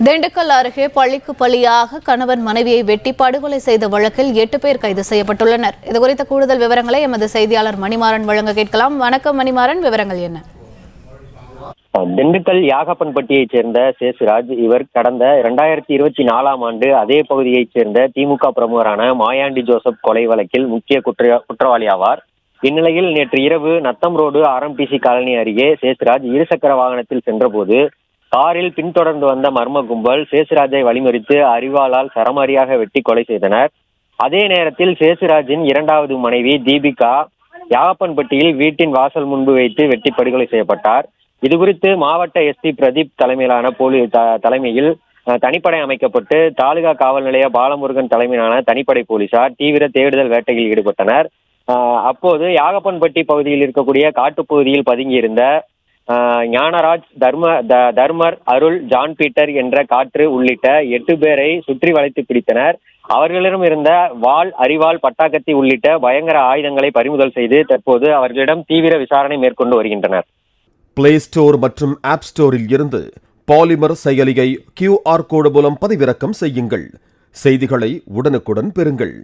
திண்டுக்கல் அருகே பள்ளிக்கு பள்ளியாக கணவன் மனைவியை வெட்டி படுகொலை செய்த வழக்கில் 8 பேர் கைது செய்யப்பட்டுள்ளனர். இதுகுறித்த கூடுதல் விவரங்களை எமது செய்தியாளர் மணிமாறன் வழங்க கேட்கலாம். வணக்கம் மணிமாறன், விவரங்கள் என்ன? திண்டுக்கல் யாகப்பன்பட்டியைச் சேர்ந்த சேசுராஜ் இவர் கடந்த 2024ஆம் ஆண்டு அதே பகுதியைச் சேர்ந்த திமுக பிரமுகரான மாயாண்டி ஜோசப் கொலை வழக்கில் முக்கிய குற்றவாளி ஆவார். இந்நிலையில் நேற்று இரவு நத்தம் ரோடு RMTC காலனி அருகே சேசுராஜ் இருசக்கர வாகனத்தில் சென்றபோது காரில் பின்தொடர்ந்து வந்த மர்ம கும்பல் சேசுராஜை வழிமறித்து அரிவாளால் சரமாரியாக வெட்டி கொலை செய்தனர். அதே நேரத்தில் சேசுராஜின் இரண்டாவது மனைவி தீபிகா யாகப்பன்பட்டியில் வீட்டின் வாசல் முன்பு வைத்து வெட்டி படுகொலை செய்யப்பட்டார். இதுகுறித்து மாவட்ட SP பிரதீப் தலைமையிலான தலைமையில் தனிப்படை அமைக்கப்பட்டு தாலுகா காவல் நிலைய பாலமுருகன் தலைமையிலான தனிப்படை போலீசார் தீவிர தேடுதல் வேட்டையில் ஈடுபட்டனர். அப்போது யாகப்பன்பட்டி பகுதியில் இருக்கக்கூடிய காட்டுப்பகுதியில் பதுங்கியிருந்த ஞானராஜ், தர்மர், அருள், ஜான் பீட்டர் என்ற காற்று உள்ளிட்ட 8 பேரை சுற்றி வளைத்து பிடித்தனர். அவர்களிடம் இருந்த வாள், அரிவாள், பட்டாக்கத்தி உள்ளிட்ட பயங்கர ஆயுதங்களை பறிமுதல் செய்து தற்போது அவர்களிடம் தீவிர விசாரணை மேற்கொண்டு வருகின்றனர். பிளே ஸ்டோர் மற்றும் ஆப் ஸ்டோரில் இருந்து பாலிமர் செயலியை QR கோடு மூலம் பதிவிறக்கம் செய்யுங்கள். செய்திகளை உடனுக்குடன் பெறுங்கள்.